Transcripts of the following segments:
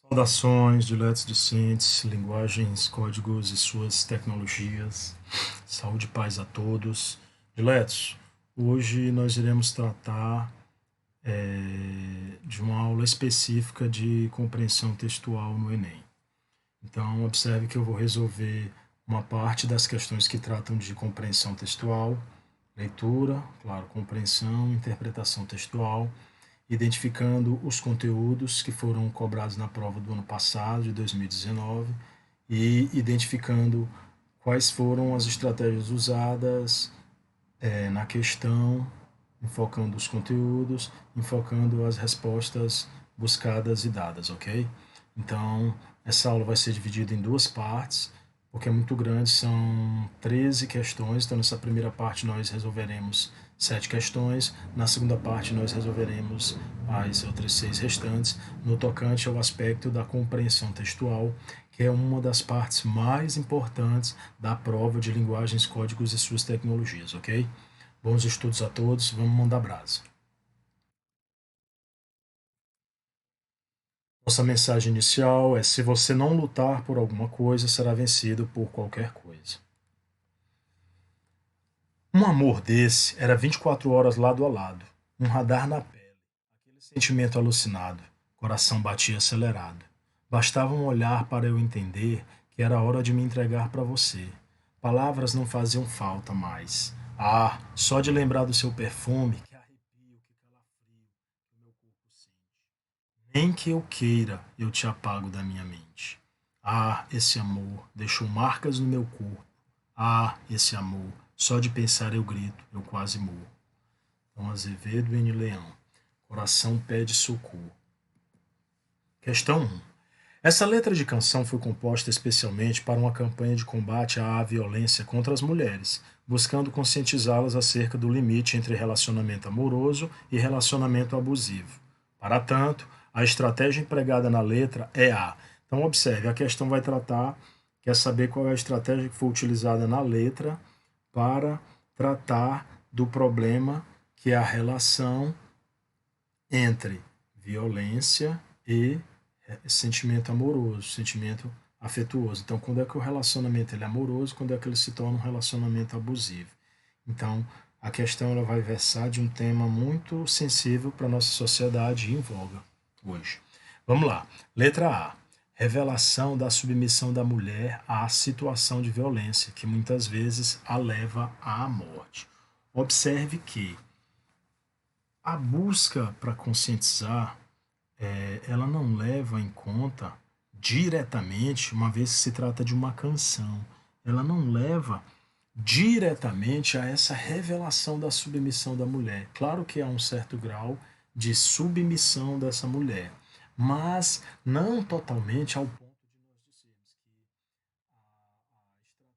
Saudações, diletos discentes, linguagens, códigos e suas tecnologias. Saúde e paz a todos. Diletos, hoje nós iremos tratar de uma aula específica de compreensão textual no Enem. Então, observe que eu vou resolver uma parte das questões que tratam de compreensão textual, leitura, claro, compreensão, interpretação textual, identificando os conteúdos que foram cobrados na prova do ano passado, de 2019, e identificando quais foram as estratégias usadas na questão, enfocando os conteúdos, enfocando as respostas buscadas e dadas, ok? Então, essa aula vai ser dividida em duas partes, porque é muito grande, são 13 questões. Então, nessa primeira parte, nós resolveremos 7 questões. Na segunda parte, nós resolveremos as outras 6 restantes, no tocante ao aspecto da compreensão textual, que é uma das partes mais importantes da prova de linguagens, códigos e suas tecnologias, ok? Bons estudos a todos, vamos mandar brasa. Nossa mensagem inicial é: se você não lutar por alguma coisa, será vencido por qualquer coisa. Um amor desse era 24 horas lado a lado, um radar na pele, aquele sentimento alucinado, coração batia acelerado. Bastava um olhar para eu entender que era hora de me entregar para você. Palavras não faziam falta mais. Ah, só de lembrar do seu perfume, que arrepio, que calafrio que o meu corpo sente. Nem que eu queira, eu te apago da minha mente. Ah, esse amor deixou marcas no meu corpo. Ah, esse amor, só de pensar eu grito, eu quase morro. Tom Azevedo N. Leão. Coração pede socorro. Questão 1. Essa letra de canção foi composta especialmente para uma campanha de combate à violência contra as mulheres, buscando conscientizá-las acerca do limite entre relacionamento amoroso e relacionamento abusivo. Para tanto, a estratégia empregada na letra é a. Então, observe, a questão vai tratar, quer saber qual é a estratégia que foi utilizada na letra para tratar do problema que é a relação entre violência e sentimento amoroso, sentimento afetuoso. Então, quando é que o relacionamento ele é amoroso, quando é que ele se torna um relacionamento abusivo. Então, a questão ela vai versar de um tema muito sensível para a nossa sociedade e em voga hoje. Vamos lá. Letra A. Revelação da submissão da mulher à situação de violência, que muitas vezes a leva à morte. Observe que a busca para conscientizar ela não leva em conta diretamente, uma vez que se trata de uma canção, ela não leva diretamente a essa revelação da submissão da mulher. Claro que há um certo grau de submissão dessa mulher, mas não totalmente ao ponto de nós dizermos que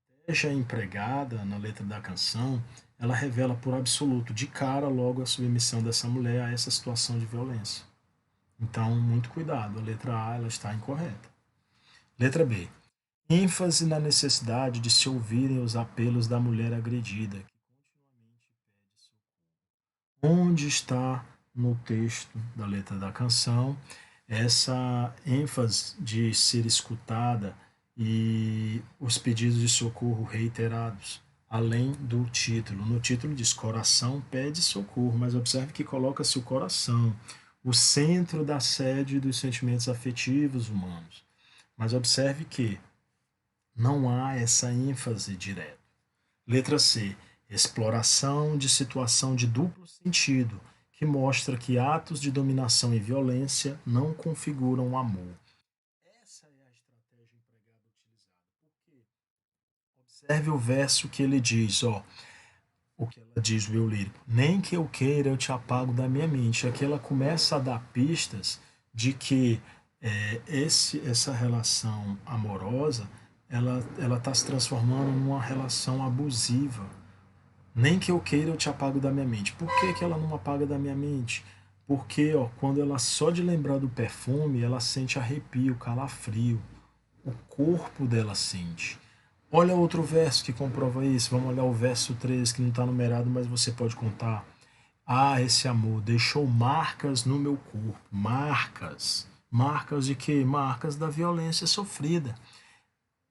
a estratégia empregada na letra da canção, ela revela por absoluto, de cara logo, a submissão dessa mulher a essa situação de violência. Então, muito cuidado, a letra A ela está incorreta. Letra B. ênfase na necessidade de se ouvirem os apelos da mulher agredida, que continuamente pede socorro. Onde está no texto da letra da canção essa ênfase de ser escutada e os pedidos de socorro reiterados, além do título? No título diz coração pede socorro, mas observe que coloca-se o coração, o centro da sede dos sentimentos afetivos humanos. Mas observe que não há essa ênfase direta. Letra C. Exploração de situação de duplo sentido, que mostra que atos de dominação e violência não configuram amor. Essa é a estratégia empregada utilizada. Por quê? Observe o verso que ele diz, ó, o que ela diz o eu lírico. Nem que eu queira, eu te apago da minha mente. Aqui ela começa a dar pistas de que essa relação amorosa ela está se transformando numa relação abusiva. Nem que eu queira, eu te apago da minha mente. Por que, que ela não apaga da minha mente? Porque ó, quando ela só de lembrar do perfume, ela sente arrepio, calafrio. O corpo dela sente. Olha outro verso que comprova isso. Vamos olhar o verso 3 que não está numerado, mas você pode contar. Ah, esse amor deixou marcas no meu corpo. Marcas. Marcas de quê? Marcas da violência sofrida.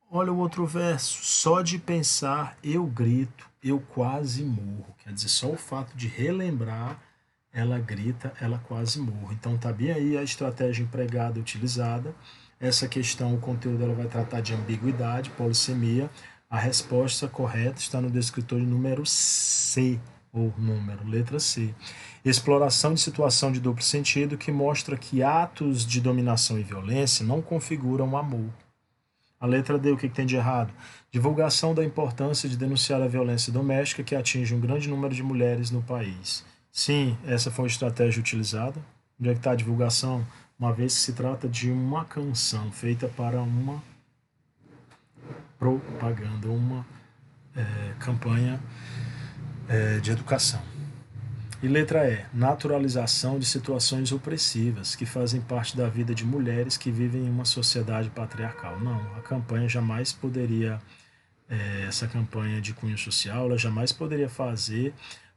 Olha o outro verso. Só de pensar eu grito, eu quase morro. Quer dizer, só o fato de relembrar, ela grita, ela quase morre. Então tá bem aí a estratégia empregada utilizada. Essa questão, o conteúdo ela vai tratar de ambiguidade, polissemia. A resposta correta está no descritor número C, ou número, letra C. Exploração de situação de duplo sentido que mostra que atos de dominação e violência não configuram amor. A letra D, o que tem de errado? Divulgação da importância de denunciar a violência doméstica que atinge um grande número de mulheres no país. Sim, essa foi uma estratégia utilizada. Onde é que está a divulgação? Uma vez que se trata de uma canção feita para uma propaganda, uma campanha de educação. E letra E, naturalização de situações opressivas que fazem parte da vida de mulheres que vivem em uma sociedade patriarcal. Não, a campanha jamais poderia, essa campanha de cunho social, ela jamais poderia fazer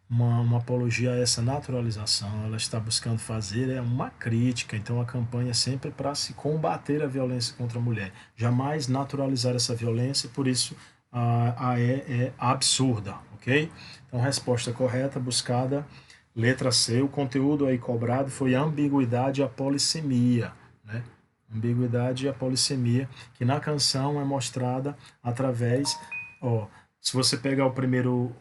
uma apologia a essa naturalização. Ela está buscando fazer uma crítica. Então a campanha é sempre para se combater a violência contra a mulher. Jamais naturalizar essa violência, por isso a E é absurda, ok? Então resposta correta, buscada. Letra C, o conteúdo aí cobrado foi a ambiguidade e a polissemia, né? Ambiguidade e a polissemia, que na canção é mostrada através, se você pegar o primeiro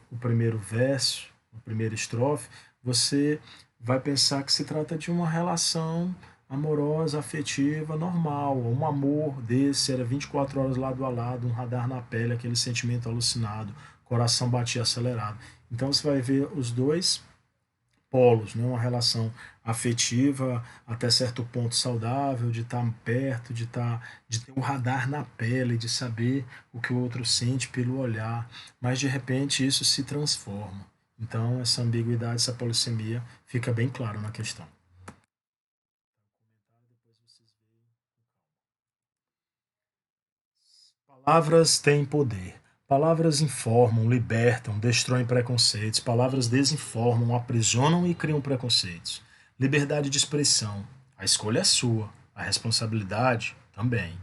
verso, a primeira estrofe, você vai pensar que se trata de uma relação amorosa, afetiva, normal, um amor desse, era 24 horas lado a lado, um radar na pele, aquele sentimento alucinado, coração batia acelerado. Então você vai ver os dois polos, né? Uma relação afetiva até certo ponto saudável, de estar perto, de ter um radar na pele, de saber o que o outro sente pelo olhar, mas de repente isso se transforma. Então essa ambiguidade, essa polissemia fica bem claro na questão. Palavras têm poder. Palavras informam, libertam, destroem preconceitos. Palavras desinformam, aprisionam e criam preconceitos. Liberdade de expressão. A escolha é sua. A responsabilidade também.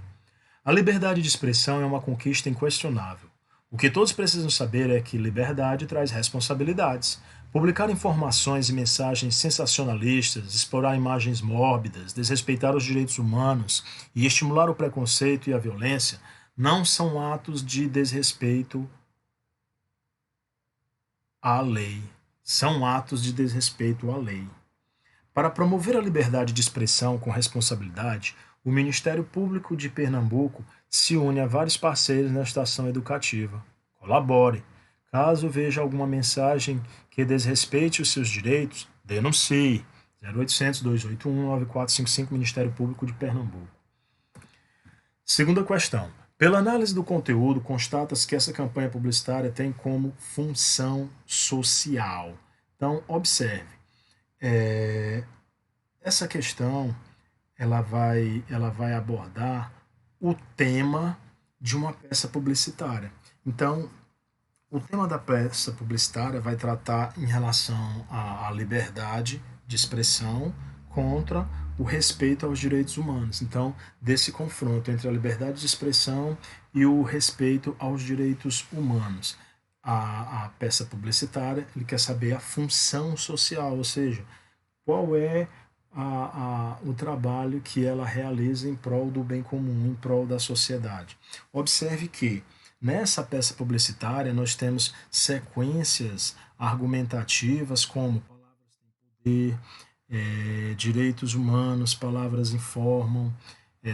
A liberdade de expressão é uma conquista inquestionável. O que todos precisam saber é que liberdade traz responsabilidades. Publicar informações e mensagens sensacionalistas, explorar imagens mórbidas, desrespeitar os direitos humanos e estimular o preconceito e a violência não são atos de desrespeito à lei. São atos de desrespeito à lei. Para promover a liberdade de expressão com responsabilidade, o Ministério Público de Pernambuco se une a vários parceiros nesta ação educativa. Colabore. Caso veja alguma mensagem que desrespeite os seus direitos, denuncie. 0800 281 9455 Ministério Público de Pernambuco. Segunda questão. Pela análise do conteúdo, constata-se que essa campanha publicitária tem como função social. Então, observe. Essa questão ela vai abordar o tema de uma peça publicitária. Então, o tema da peça publicitária vai tratar em relação à liberdade de expressão contra o respeito aos direitos humanos. Então, desse confronto entre a liberdade de expressão e o respeito aos direitos humanos. A peça publicitária, ele quer saber a função social, ou seja, qual é o trabalho que ela realiza em prol do bem comum, em prol da sociedade. Observe que nessa peça publicitária nós temos sequências argumentativas como palavras têm poder, direitos humanos, palavras informam,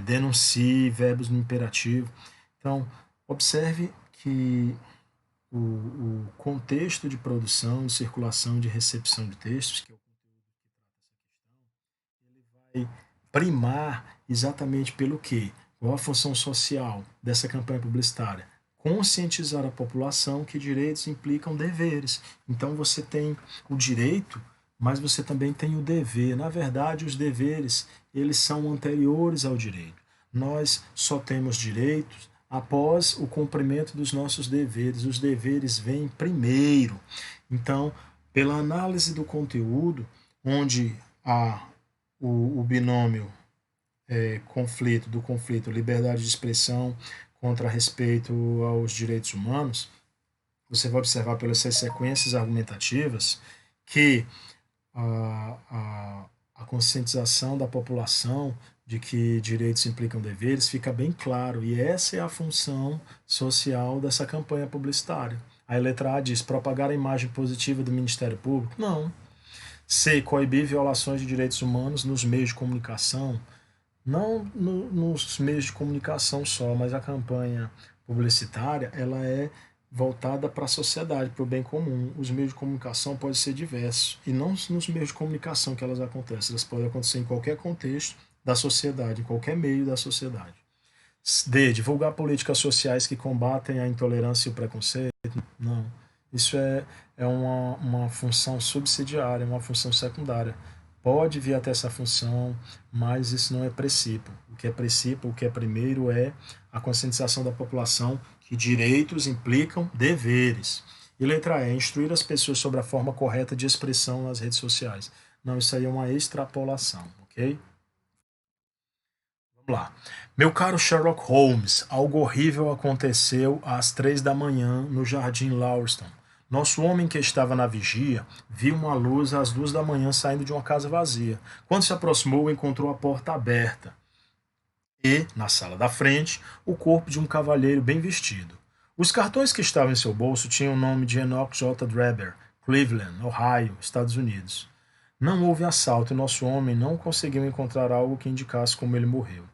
denuncie, verbos no imperativo. Então, observe que o contexto de produção, de circulação, de recepção de textos, que é o vai primar exatamente pelo quê? Qual a função social dessa campanha publicitária? Conscientizar a população que direitos implicam deveres. Então você tem o direito, mas você também tem o dever. Na verdade, os deveres, eles são anteriores ao direito. Nós só temos direitos após o cumprimento dos nossos deveres. Os deveres vêm primeiro. Então, pela análise do conteúdo, onde o binômio do conflito liberdade de expressão contra respeito aos direitos humanos, você vai observar pelas suas sequências argumentativas que a conscientização da população de que direitos implicam deveres fica bem claro, e essa é a função social dessa campanha publicitária. A letra A diz propagar a imagem positiva do Ministério Público? Não. C. Coibir violações de direitos humanos nos meios de comunicação? Não nos meios de comunicação só, mas a campanha publicitária ela é voltada para a sociedade, para o bem comum. Os meios de comunicação podem ser diversos, e não nos meios de comunicação que elas acontecem, elas podem acontecer em qualquer contexto da sociedade, em qualquer meio da sociedade. D. Divulgar políticas sociais que combatem a intolerância e o preconceito? Não. Isso é uma função subsidiária, uma função secundária. Pode vir até essa função, mas isso não é princípio. O que é primeiro é a conscientização da população que direitos implicam deveres. E letra E, instruir as pessoas sobre a forma correta de expressão nas redes sociais. Não, isso aí é uma extrapolação, ok? Vamos lá. Meu caro Sherlock Holmes, algo horrível aconteceu às 3 da manhã no Jardim Lauriston. Nosso homem que estava na vigia viu uma luz às 2 da manhã saindo de uma casa vazia. Quando se aproximou, encontrou a porta aberta e, na sala da frente, o corpo de um cavalheiro bem vestido. Os cartões que estavam em seu bolso tinham o nome de Enoch J. Drebber, Cleveland, Ohio, Estados Unidos. Não houve assalto e nosso homem não conseguiu encontrar algo que indicasse como ele morreu.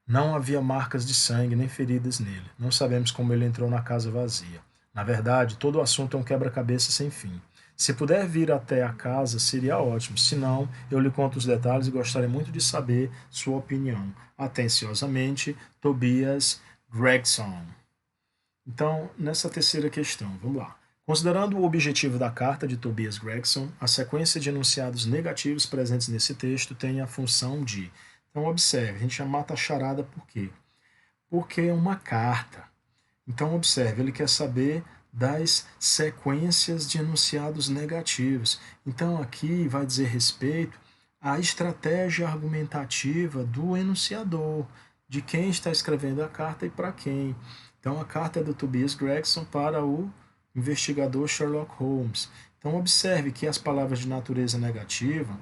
Não havia marcas de sangue nem feridas nele. Não sabemos como ele entrou na casa vazia. Na verdade, todo o assunto é um quebra-cabeça sem fim. Se puder vir até a casa, seria ótimo. Se não, eu lhe conto os detalhes e gostaria muito de saber sua opinião. Atenciosamente, Tobias Gregson. Então, nessa terceira questão, vamos lá. Considerando o objetivo da carta de Tobias Gregson, a sequência de enunciados negativos presentes nesse texto tem a função de... Então, observe, a gente já mata a charada por quê? Porque é uma carta. Então, observe, ele quer saber das sequências de enunciados negativos. Então, aqui vai dizer respeito à estratégia argumentativa do enunciador, de quem está escrevendo a carta e para quem. Então, a carta é do Tobias Gregson para o investigador Sherlock Holmes. Então, observe que as palavras de natureza negativa,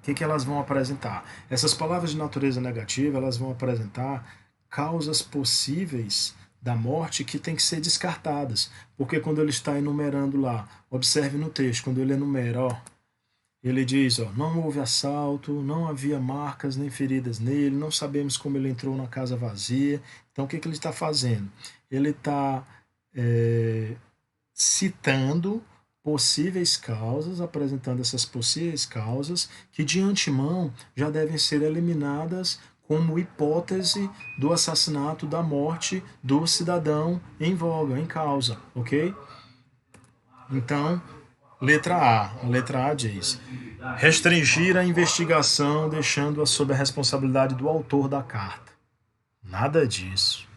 o que elas vão apresentar? Essas palavras de natureza negativa, elas vão apresentar causas possíveis da morte que tem que ser descartadas. Porque quando ele está enumerando lá, observe no texto, quando ele enumera, ele diz, não houve assalto, não havia marcas nem feridas nele, não sabemos como ele entrou na casa vazia. Então, o que ele está fazendo? Ele está citando possíveis causas, apresentando essas possíveis causas que de antemão já devem ser eliminadas como hipótese do assassinato, da morte do cidadão em voga, em causa, ok? Então, letra A. A letra A diz: restringir a investigação, deixando-a sob a responsabilidade do autor da carta. Nada disso.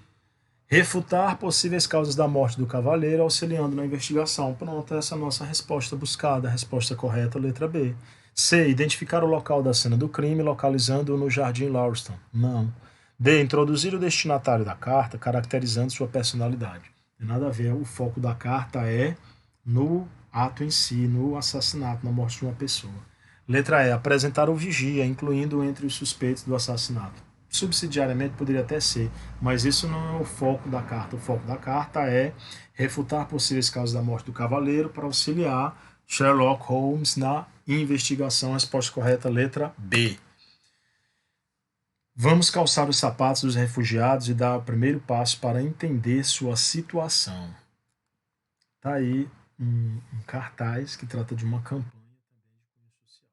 Refutar possíveis causas da morte do cavaleiro, auxiliando na investigação. Pronto, essa é a nossa resposta buscada. A resposta correta, letra B. C. Identificar o local da cena do crime, localizando-o no Jardim Lauriston. Não. D. Introduzir o destinatário da carta, caracterizando sua personalidade. Tem nada a ver. O foco da carta é no ato em si, no assassinato, na morte de uma pessoa. Letra E. Apresentar o vigia, incluindo entre os suspeitos do assassinato. Subsidiariamente poderia até ser, mas isso não é o foco da carta. O foco da carta é refutar possíveis causas da morte do cavaleiro para auxiliar Sherlock Holmes na investigação. A resposta correta, letra B. Vamos calçar os sapatos dos refugiados e dar o primeiro passo para entender sua situação. Está aí um cartaz que trata de uma campanha também de cunho social.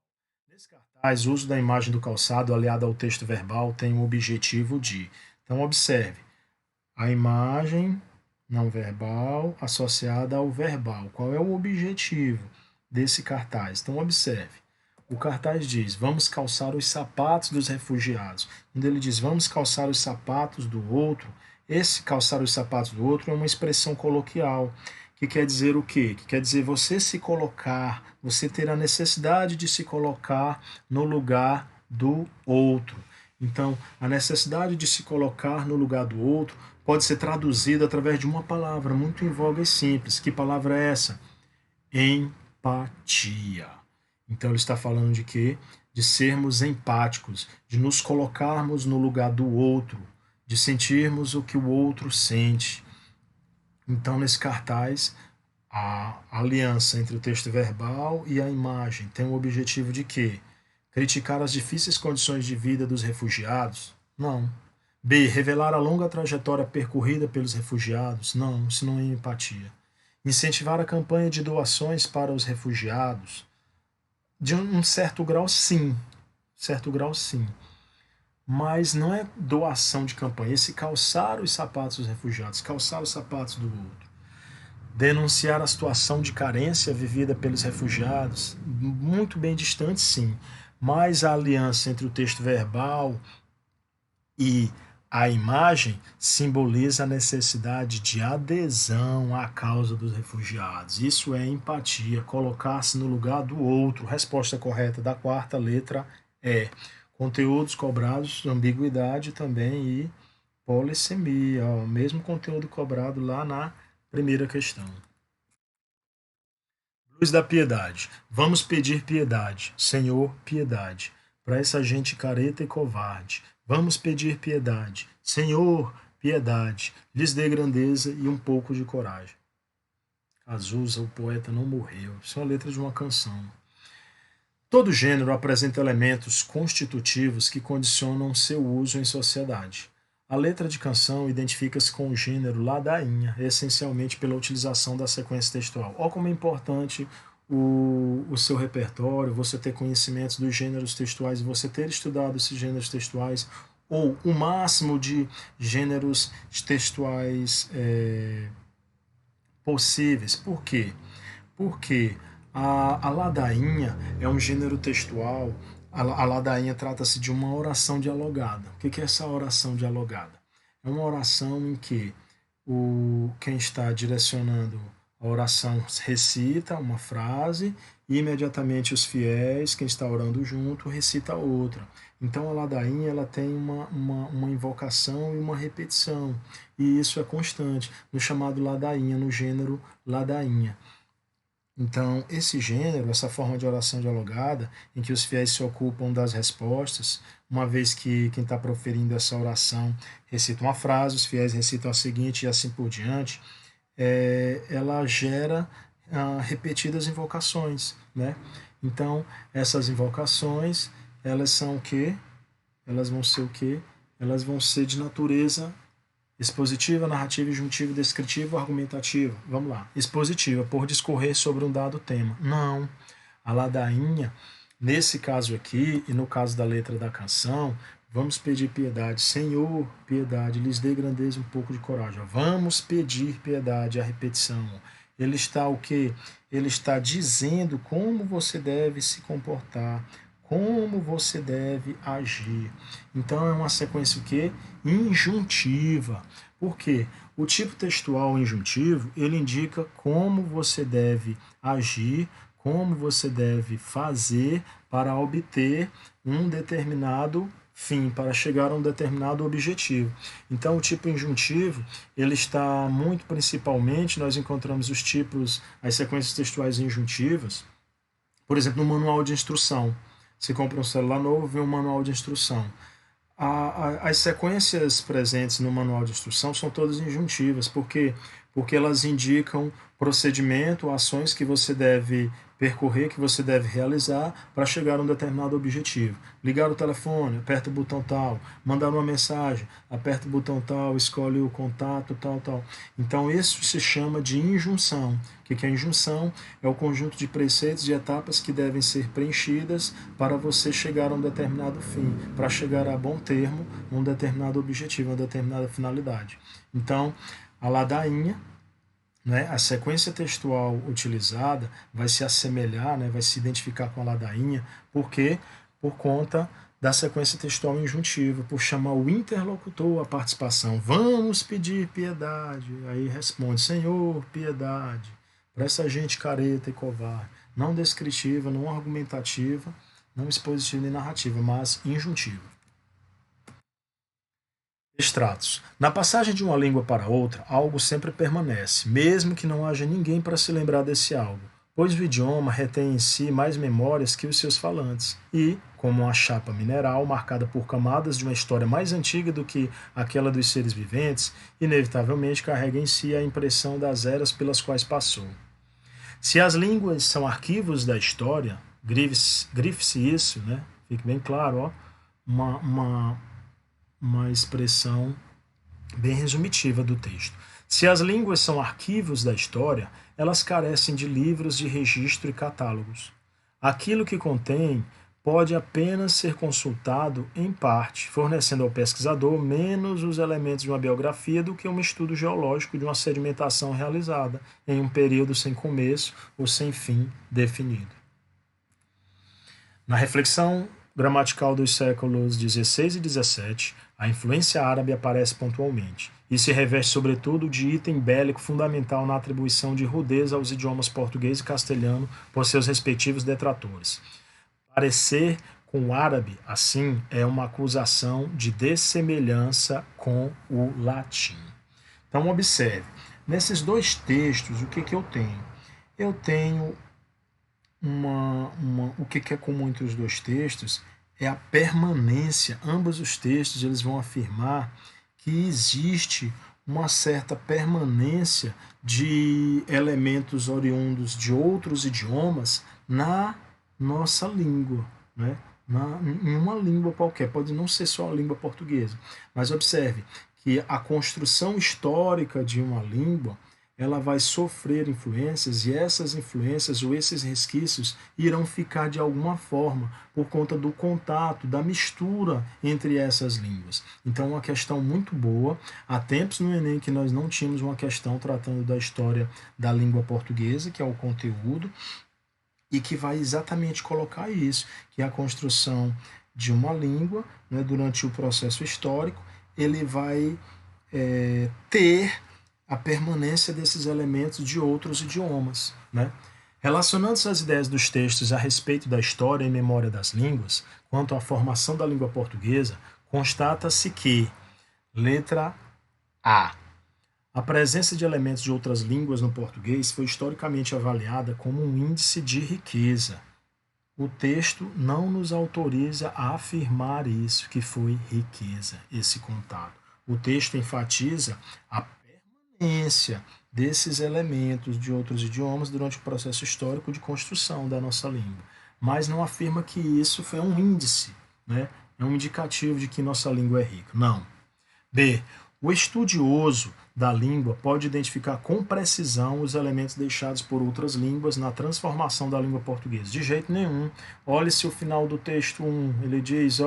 Nesse cartaz, o uso da imagem do calçado aliado ao texto verbal tem o objetivo de... Então, observe, a imagem não verbal associada ao verbal. Qual é o objetivo desse cartaz? Então, observe. O cartaz diz, vamos calçar os sapatos dos refugiados. Quando ele diz, vamos calçar os sapatos do outro, esse calçar os sapatos do outro é uma expressão coloquial, que quer dizer o quê? Que quer dizer você se colocar, você ter a necessidade de se colocar no lugar do outro. Então, a necessidade de se colocar no lugar do outro pode ser traduzida através de uma palavra muito em voga e simples. Que palavra é essa? Empatia. Então, ele está falando de quê? De sermos empáticos, de nos colocarmos no lugar do outro, de sentirmos o que o outro sente. Então, nesse cartaz, a aliança entre o texto verbal e a imagem tem o objetivo de quê? Criticar as difíceis condições de vida dos refugiados? Não. B. Revelar a longa trajetória percorrida pelos refugiados? Não, isso não é empatia. Incentivar a campanha de doações para os refugiados? De um certo grau, sim. Certo grau, sim. Mas não é doação de campanha. Esse calçar os sapatos dos refugiados, calçar os sapatos do outro. Denunciar a situação de carência vivida pelos refugiados, muito bem distante, sim. Mas a aliança entre o texto verbal e a imagem simboliza a necessidade de adesão à causa dos refugiados. Isso é empatia, colocar-se no lugar do outro. Resposta correta da quarta letra é conteúdos cobrados, ambiguidade também e polissemia. O mesmo conteúdo cobrado lá na primeira questão. Luz da piedade. Vamos pedir piedade. Senhor, piedade. Para essa gente careta e covarde. Vamos pedir piedade. Senhor, piedade. Lhes dê grandeza e um pouco de coragem. Cazuza, o poeta não morreu. Isso é a letra de uma canção. Todo gênero apresenta elementos constitutivos que condicionam seu uso em sociedade. A letra de canção identifica-se com o gênero ladainha, essencialmente pela utilização da sequência textual. Olha como é importante o seu repertório, você ter conhecimentos dos gêneros textuais, você ter estudado esses gêneros textuais, ou o máximo de gêneros textuais possíveis. Por quê? Porque a ladainha é um gênero textual. A ladainha trata-se de uma oração dialogada. O que é essa oração dialogada? É uma oração em que quem está direcionando a oração recita uma frase e imediatamente os fiéis, quem está orando junto, recita outra. Então a ladainha ela tem uma invocação e uma repetição. E isso é constante no chamado ladainha, no gênero ladainha. Então, esse gênero, essa forma de oração dialogada, em que os fiéis se ocupam das respostas, uma vez que quem está proferindo essa oração recita uma frase, os fiéis recitam a seguinte e assim por diante, ela gera repetidas invocações, né? Então, essas invocações, elas são o quê? Elas vão ser o quê? Elas vão ser de natureza expositiva, narrativa, injuntiva, descritiva, argumentativa. Vamos lá. Expositiva, por discorrer sobre um dado tema. Não. A ladainha, nesse caso aqui, e no caso da letra da canção, vamos pedir piedade. Senhor, piedade, lhes dê grandeza e um pouco de coragem. Vamos pedir piedade, a repetição. Ele está o quê? Ele está dizendo como você deve se comportar, como você deve agir. Então é uma sequência o quê? Injuntiva. Por quê? O tipo textual injuntivo, ele indica como você deve agir, como você deve fazer para obter um determinado fim, para chegar a um determinado objetivo. Então o tipo injuntivo, ele está muito principalmente, nós encontramos os tipos, as sequências textuais injuntivas, por exemplo, no manual de instrução. Você compra um celular novo, vê um manual de instrução. As sequências presentes no manual de instrução são todas injuntivas, porque elas indicam procedimento, ações que você deve percorrer, que você deve realizar para chegar a um determinado objetivo. Ligar o telefone, aperta o botão tal, mandar uma mensagem, aperta o botão tal, escolhe o contato, tal, tal. Então isso se chama de injunção. O que é injunção? É o conjunto de preceitos e etapas que devem ser preenchidas para você chegar a um determinado fim, para chegar a bom termo, um determinado objetivo, uma determinada finalidade. Então, a ladainha, né, a sequência textual utilizada vai se assemelhar, né, vai se identificar com a ladainha, porque por conta da sequência textual injuntiva, por chamar o interlocutor à participação. Vamos pedir piedade. Aí responde, Senhor, piedade. Para essa gente careta e covarde. Não descritiva, não argumentativa, não expositiva nem narrativa, mas injuntiva. Extratos. Na passagem de uma língua para outra, algo sempre permanece, mesmo que não haja ninguém para se lembrar desse algo, pois o idioma retém em si mais memórias que os seus falantes e, como uma chapa mineral marcada por camadas de uma história mais antiga do que aquela dos seres viventes, inevitavelmente carrega em si a impressão das eras pelas quais passou. Se as línguas são arquivos da história, grife-se isso, né? Fique bem claro, ó, uma, uma, uma expressão bem resumitiva do texto. Se as línguas são arquivos da história, elas carecem de livros de registro e catálogos. Aquilo que contém pode apenas ser consultado em parte, fornecendo ao pesquisador menos os elementos de uma biografia do que um estudo geológico de uma sedimentação realizada em um período sem começo ou sem fim definido. Na reflexão gramatical dos séculos XVI e XVII, a influência árabe aparece pontualmente e se reveste sobretudo de item bélico fundamental na atribuição de rudeza aos idiomas português e castelhano por seus respectivos detratores. Parecer com o árabe, assim, é uma acusação de dessemelhança com o latim. Então, observe, nesses dois textos, o que eu tenho? Eu tenho o que é comum entre os dois textos é a permanência. Ambos os textos eles vão afirmar que existe uma certa permanência de elementos oriundos de outros idiomas na nossa língua, né? Em uma língua qualquer, pode não ser só a língua portuguesa, mas observe que a construção histórica de uma língua ela vai sofrer influências e essas influências ou esses resquícios irão ficar de alguma forma por conta do contato, da mistura entre essas línguas. Então, uma questão muito boa. Há tempos no Enem que nós não tínhamos uma questão tratando da história da língua portuguesa, que é o conteúdo, e que vai exatamente colocar isso, que é a construção de uma língua, né, durante o processo histórico, ele vai ter a permanência desses elementos de outros idiomas, né? Relacionando-se às ideias dos textos a respeito da história e memória das línguas, quanto à formação da língua portuguesa, constata-se que, letra A, a presença de elementos de outras línguas no português foi historicamente avaliada como um índice de riqueza. O texto não nos autoriza a afirmar isso, que foi riqueza, esse contato. O texto enfatiza a permanência desses elementos de outros idiomas durante o processo histórico de construção da nossa língua, mas não afirma que isso foi um índice, né? É um indicativo de que nossa língua é rica. Não. B. O estudioso da língua pode identificar com precisão os elementos deixados por outras línguas na transformação da língua portuguesa. De jeito nenhum. Olhe-se o final do texto 1. Ele diz,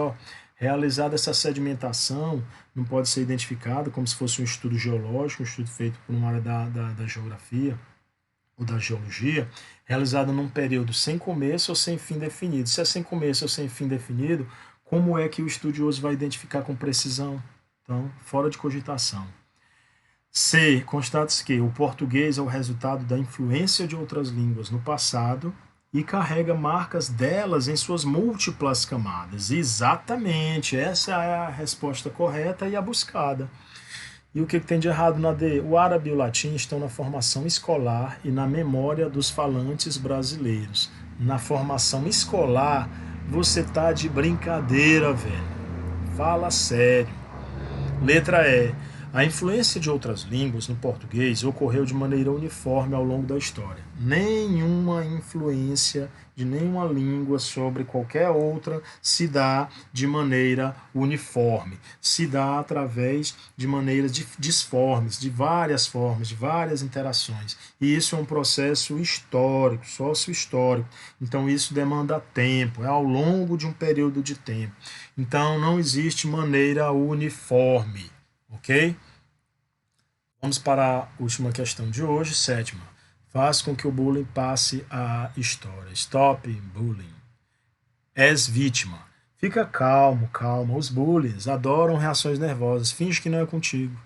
realizada essa sedimentação, não pode ser identificada como se fosse um estudo geológico, um estudo feito por uma área da geografia ou da geologia, realizada num período sem começo ou sem fim definido. Se é sem começo ou sem fim definido, como é que o estudioso vai identificar com precisão? Então, fora de cogitação. C. Constata-se que o português é o resultado da influência de outras línguas no passado e carrega marcas delas em suas múltiplas camadas. Exatamente, essa é a resposta correta e a buscada. E o que tem de errado na D? O árabe e o latim estão na formação escolar e na memória dos falantes brasileiros. Na formação escolar, você tá de brincadeira, velho. Fala sério. Letra E. A influência de outras línguas no português ocorreu de maneira uniforme ao longo da história. Nenhuma influência de nenhuma língua sobre qualquer outra se dá de maneira uniforme. Se dá através de maneiras disformes, de várias formas, de várias interações. E isso é um processo histórico, sócio-histórico. Então isso demanda tempo, é ao longo de um período de tempo. Então não existe maneira uniforme. Ok? Vamos para a última questão de hoje, sétima. Faz com que o bullying passe à história. Stop bullying. És vítima. Fica calmo, calma. Os bullies adoram reações nervosas. Finge que não é contigo.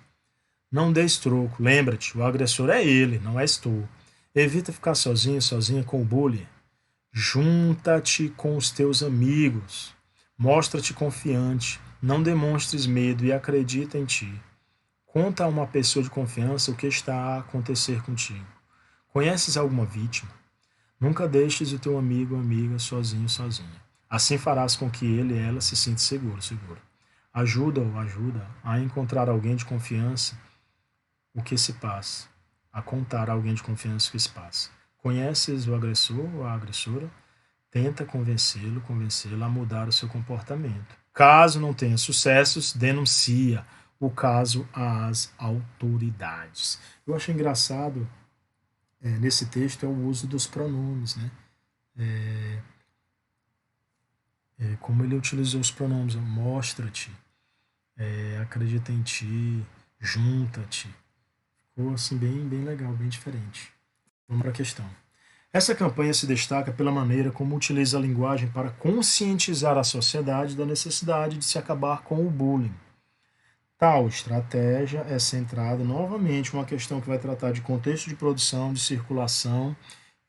Não dês troco. Lembra-te, o agressor é ele, não és tu. Evita ficar sozinho, sozinha com o bully. Junta-te com os teus amigos. Mostra-te confiante. Não demonstres medo e acredita em ti. Conta a uma pessoa de confiança o que está a acontecer contigo. Conheces alguma vítima? Nunca deixes o teu amigo ou amiga sozinho, sozinha. Assim farás com que ele e ela se sinta seguro, seguro. Ajuda a encontrar alguém de confiança o que se passa, a contar a alguém de confiança o que se passa. Conheces o agressor ou a agressora? Tenta convencê-la a mudar o seu comportamento. Caso não tenha sucessos, denuncia o caso às autoridades. Eu acho engraçado nesse texto é o uso dos pronomes, né? Como ele utilizou os pronomes, mostra-te, acredita em ti, junta-te. Ficou assim bem legal, bem diferente. Vamos para a questão. Essa campanha se destaca pela maneira como utiliza a linguagem para conscientizar a sociedade da necessidade de se acabar com o bullying. Tal estratégia é centrada novamente em uma questão que vai tratar de contexto de produção, de circulação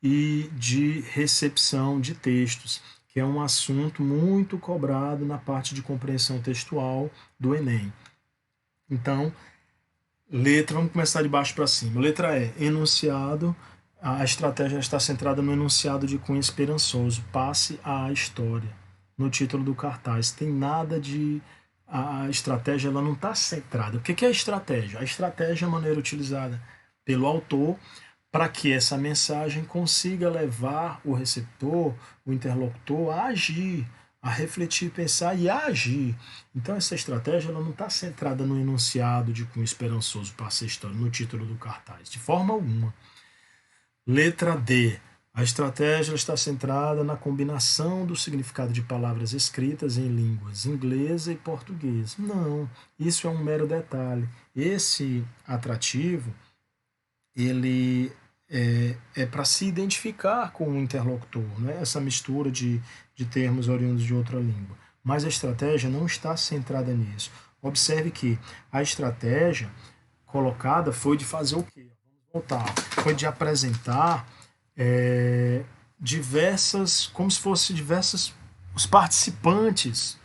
e de recepção de textos, que é um assunto muito cobrado na parte de compreensão textual do Enem. Então, vamos começar de baixo para cima. Letra E, enunciado. A estratégia está centrada no enunciado de cunho esperançoso. Passe à história. No título do cartaz. Tem nada de... A estratégia ela não está centrada. O que é a estratégia? A estratégia é a maneira utilizada pelo autor para que essa mensagem consiga levar o receptor, o interlocutor, a agir, a refletir, pensar e a agir. Então essa estratégia ela não está centrada no enunciado de cunho esperançoso, passe à história, no título do cartaz, de forma alguma. Letra D. A estratégia está centrada na combinação do significado de palavras escritas em línguas inglesa e português. Não, isso é um mero detalhe. Esse atrativo, ele é para se identificar com o interlocutor, né? Essa mistura de termos oriundos de outra língua. Mas a estratégia não está centrada nisso. Observe que a estratégia colocada foi de fazer o quê? Voltar. Foi de apresentar diversas, como se fosse diversas, os participantes.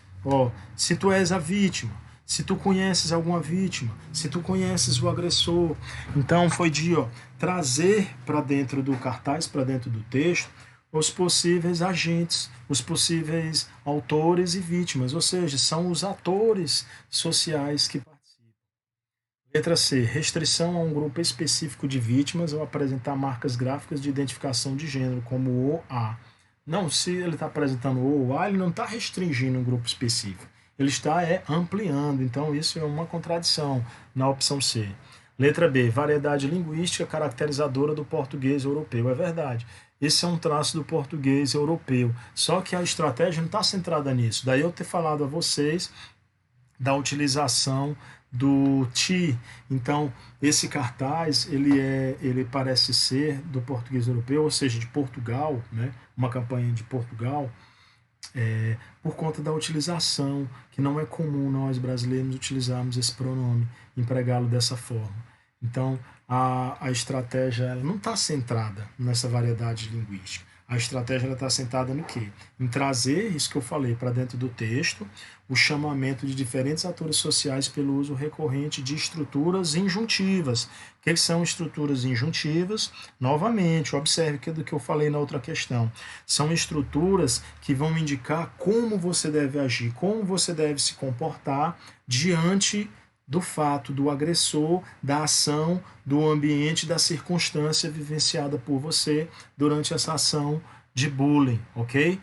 Se tu és a vítima, se tu conheces alguma vítima, se tu conheces o agressor. Então foi de trazer para dentro do cartaz, para dentro do texto, os possíveis agentes, os possíveis autores e vítimas, ou seja, são os atores sociais que participam. Letra C. Restrição a um grupo específico de vítimas ao apresentar marcas gráficas de identificação de gênero, como o A. Não, se ele está apresentando o ou A, ele não está restringindo um grupo específico. Ele está ampliando. Então, isso é uma contradição na opção C. Letra B. Variedade linguística caracterizadora do português europeu. É verdade. Esse é um traço do português europeu. Só que a estratégia não está centrada nisso. Daí eu ter falado a vocês da utilização do ti. Então, esse cartaz, ele parece ser do português europeu, ou seja, de Portugal, né? Uma campanha de Portugal, por conta da utilização, que não é comum nós brasileiros utilizarmos esse pronome, empregá-lo dessa forma. Então, a estratégia ela não está centrada nessa variedade linguística. A estratégia está sentada no quê? Em trazer isso que eu falei para dentro do texto, o chamamento de diferentes atores sociais pelo uso recorrente de estruturas injuntivas. O que são estruturas injuntivas? Novamente, observe que é do que eu falei na outra questão. São estruturas que vão indicar como você deve agir, como você deve se comportar diante do fato, do agressor, da ação, do ambiente, da circunstância vivenciada por você durante essa ação de bullying, ok?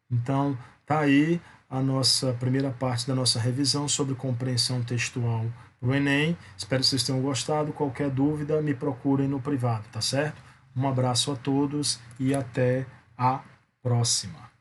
Então, tá aí a nossa primeira parte da nossa revisão sobre compreensão textual do Enem. Espero que vocês tenham gostado. Qualquer dúvida, me procurem no privado, tá certo? Um abraço a todos e até a próxima.